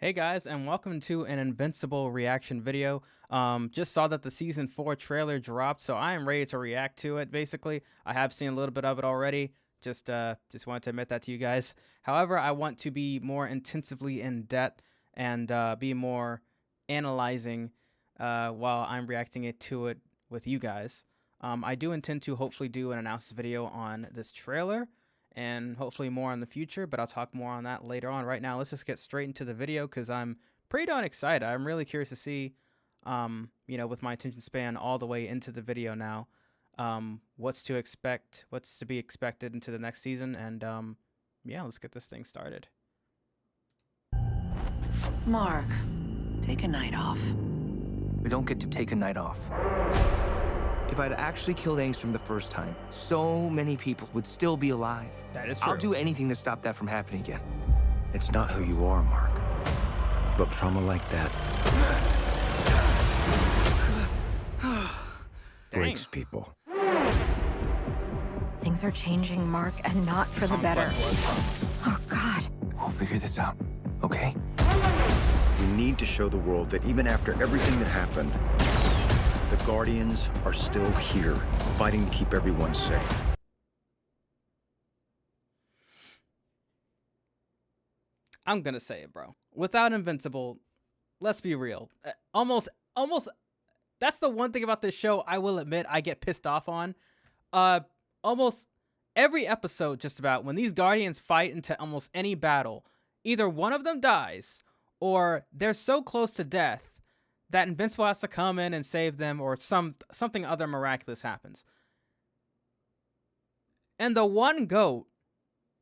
Hey guys, and welcome to an Invincible reaction video. Just saw that the season 4 trailer dropped, so I am ready to react to it. Basically, I have seen a little bit of it already. Just wanted to admit that to you guys. However, I want to be more intensively in depth and be more analyzing while I'm reacting to it with you guys. I do intend to hopefully do an analysis video on this trailer and hopefully more in the future, but I'll talk more on that later on. Right now, let's just get straight into the video because I'm pretty darn excited. I'm really curious to see, with my attention span all the way into the video now, what's to expect, what's to be expected into the next season, and yeah, let's get this thing started. Mark, take a night off. We don't get to take a night off. If I'd actually killed Angstrom the first time, so many people would still be alive. That is true. I'll do anything to stop that from happening again. It's not who you are, Mark. But trauma like that breaks people. Things are changing, Mark, and not for the better. Oh, God. We'll figure this out, okay? We need to show the world that even after everything that happened, the Guardians are still here, fighting to keep everyone safe. I'm gonna say it, bro. Without Invincible, let's be real. Almost, that's the one thing about this show I will admit I get pissed off on. Almost every episode, just about, when these Guardians fight into almost any battle, either one of them dies, or they're so close to death that Invincible has to come in and save them, or something other miraculous happens. And the one GOAT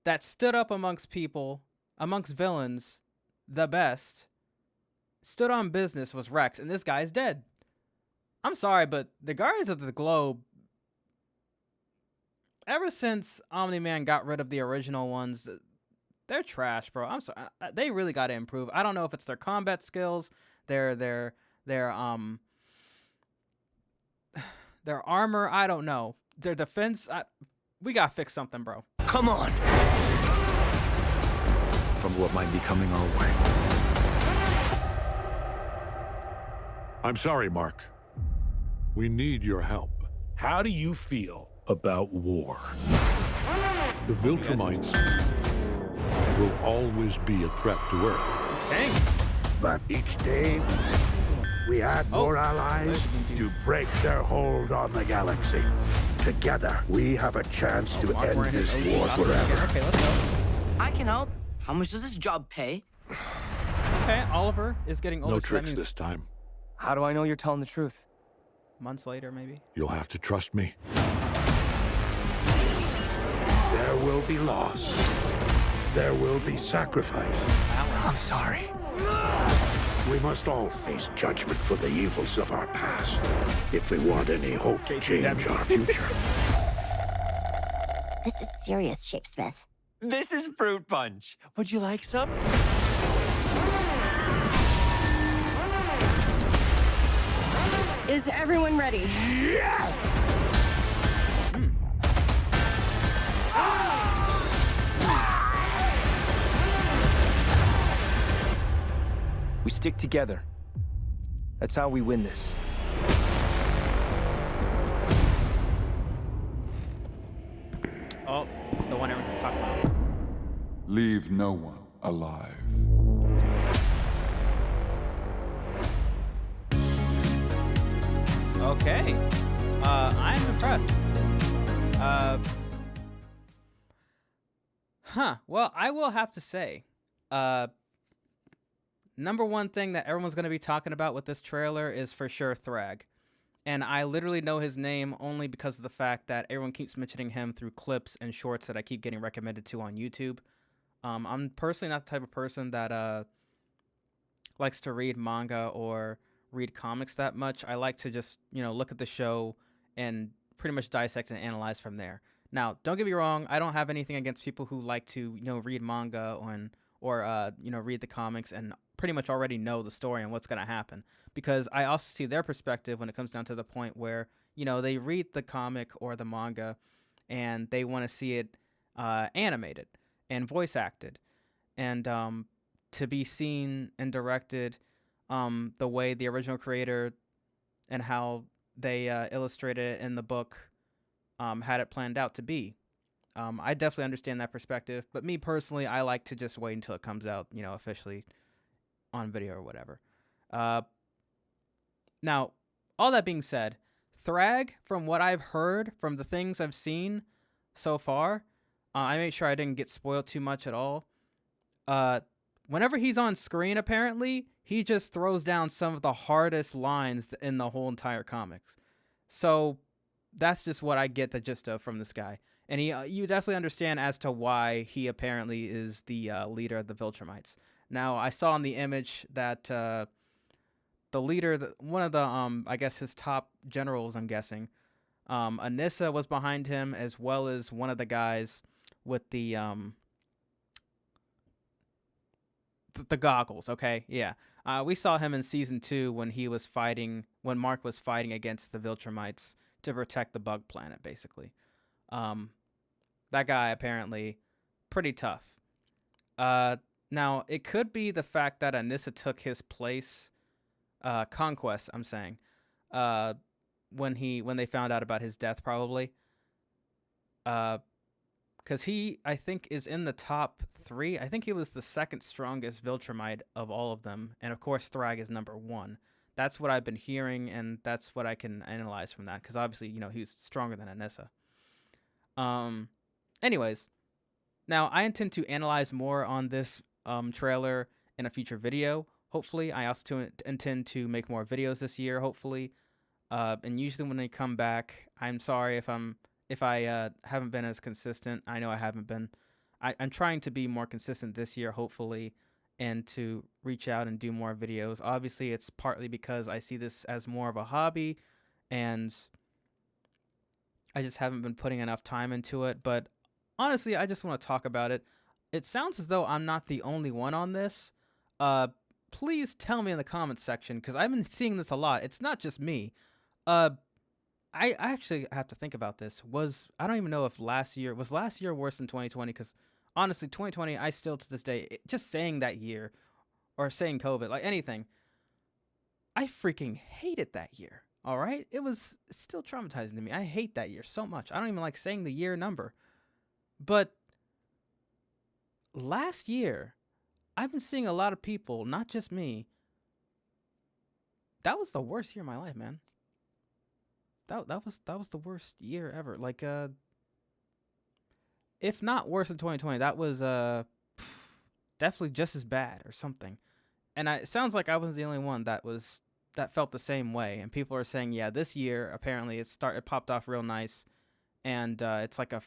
that stood up amongst people, amongst villains, the best, stood on business was Rex, and this guy's dead. I'm sorry, but the Guardians of the Globe, ever since Omni-Man got rid of the original ones, they're trash, bro. I'm sorry. They really got to improve. I don't know if it's their combat skills, their armor, I don't know. Their defense, we gotta fix something, bro. Come on! From what might be coming our way. I'm sorry, Mark. We need your help. How do you feel about war? The Viltrumites will always be a threat to Earth. Dang. But each day, we add more allies to break their hold on the galaxy. Together, we have a chance to end this war forever. Okay, let's go. I can help. How much does this job pay? Okay, Oliver is getting older. No so that tricks means this time. How do I know you're telling the truth? months later, maybe. You'll have to trust me. There will be loss. There will be sacrifice. I'm sorry. We must all face judgment for the evils of our past if we want any hope to change our future. This is serious, Shapesmith. This is fruit punch. Would you like some? Is everyone ready? Yes! We stick together. That's how we win this. Oh, the one everyone's talking about. Leave no one alive. Okay. I'm impressed. Well, I will have to say, number one thing that everyone's going to be talking about with this trailer is for sure Thrag. And I literally know his name only because of the fact that everyone keeps mentioning him through clips and shorts that I keep getting recommended to on YouTube. I'm personally not the type of person that likes to read manga or read comics that much. I like to just, look at the show and pretty much dissect and analyze from there. Now, don't get me wrong, I don't have anything against people who like to, read manga or read the comics and pretty much already know the story and what's going to happen, because I also see their perspective when it comes down to the point where, they read the comic or the manga and they want to see it animated and voice acted. And to be seen and directed the way the original creator and how they illustrated it in the book had it planned out to be. I definitely understand that perspective, but me personally, I like to just wait until it comes out, officially on video or whatever. Now, all that being said, Thrag, from what I've heard, from the things I've seen so far, I made sure I didn't get spoiled too much at all. Whenever he's on screen, apparently, he just throws down some of the hardest lines in the whole entire comics. So that's just what I get the gist of from this guy. And you definitely understand as to why he apparently is the leader of the Viltrumites. Now, I saw in the image that the leader, one of the, I guess his top generals, I'm guessing, Anissa was behind him, as well as one of the guys with the goggles, okay? Yeah. We saw him in season 2 when when Mark was fighting against the Viltrumites to protect the bug planet, basically. That guy apparently pretty tough. Now, it could be the fact that Anissa took his place, Conquest, I'm saying, when they found out about his death, probably. Because he, I think, is in the top 3. I think he was the second strongest Viltrumite of all of them. And, of course, Thrag is number 1. That's what I've been hearing, and that's what I can analyze from that. Because, obviously, he's stronger than Anissa. Anyways, now, I intend to analyze more on this trailer in a future video, hopefully. I also intend to make more videos this year, hopefully. And usually when I come back, I'm sorry if I haven't been as consistent. I know I haven't been. I'm trying to be more consistent this year, hopefully, and to reach out and do more videos. Obviously, it's partly because I see this as more of a hobby, and I just haven't been putting enough time into it. But honestly, I just want to talk about it. It sounds as though I'm not the only one on this. Please tell me in the comments section, because I've been seeing this a lot. It's not just me. I actually have to think about this. I don't even know if last year worse than 2020, because honestly, 2020, I still to this day, just saying that year or saying COVID, like anything, I freaking hated that year. All right? It's still traumatizing to me. I hate that year so much. I don't even like saying the year number. But last year, I've been seeing a lot of people, not just me. That was the worst year of my life, man. That was the worst year ever. Like, if not worse than 2020, that was definitely just as bad or something. And it sounds like I wasn't the only one that felt the same way. And people are saying, yeah, this year apparently it popped off real nice, and it's like a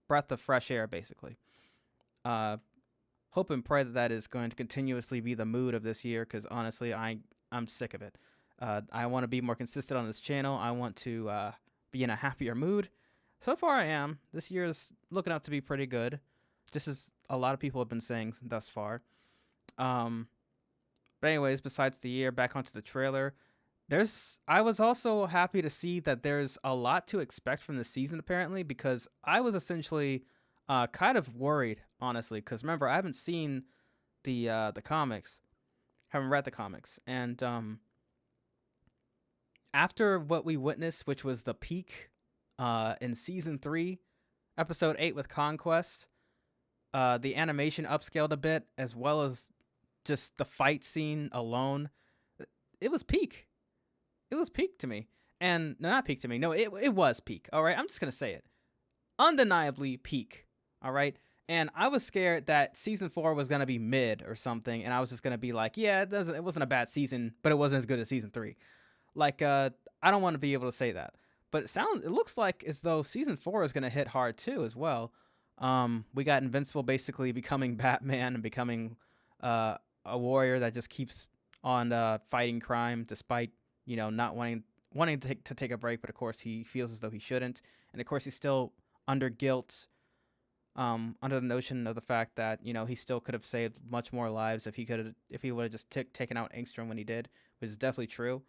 breath of fresh air, basically. Hope and pray that is going to continuously be the mood of this year, because honestly, I'm sick of it. I want to be more consistent on this channel. I want to be in a happier mood. So far, I am. This year is looking up to be pretty good, just as a lot of people have been saying thus far. But anyways, besides the year, back onto the trailer. I was also happy to see that there's a lot to expect from the season, apparently, because I was essentially kind of worried, honestly, because remember, I haven't seen the comics, haven't read the comics, and after what we witnessed, which was the peak in season 3, episode 8 with Conquest, the animation upscaled a bit, as well as just the fight scene alone. It was peak. It was peak to me. And no, not peak to me. No, it was peak. All right, I'm just gonna say it. Undeniably peak. All right. And I was scared that season 4 was gonna be mid or something, and I was just gonna be like, yeah, it wasn't a bad season, but it wasn't as good as season 3. Like, I don't want to be able to say that, but it looks like as though season 4 is gonna hit hard too, as well. We got Invincible basically becoming Batman and becoming a warrior that just keeps on fighting crime, despite not wanting to take a break, but of course he feels as though he shouldn't, and of course he's still under guilt, under the notion of the fact that he still could have saved much more lives if he would have just taken out Angstrom when he did, which is definitely true.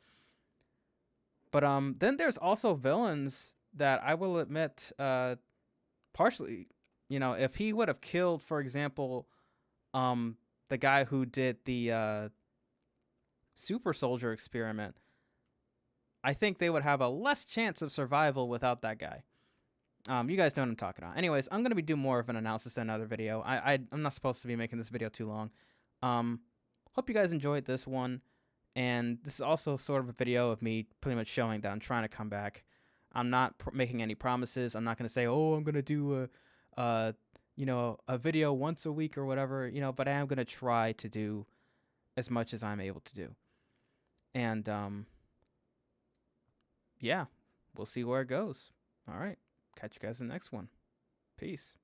But then there's also villains that I will admit, partially, if he would have killed, for example, the guy who did the super soldier experiment, I think they would have a less chance of survival without that guy. You guys know what I'm talking about. Anyways, I'm going to be doing more of an analysis in another video. I'm not supposed to be making this video too long. Hope you guys enjoyed this one. And this is also sort of a video of me pretty much showing that I'm trying to come back. I'm not making any promises. I'm not going to say, oh, I'm going to do a video once a week or whatever, but I am going to try to do as much as I'm able to do. And, yeah, we'll see where it goes. All right. Catch you guys in the next one. Peace.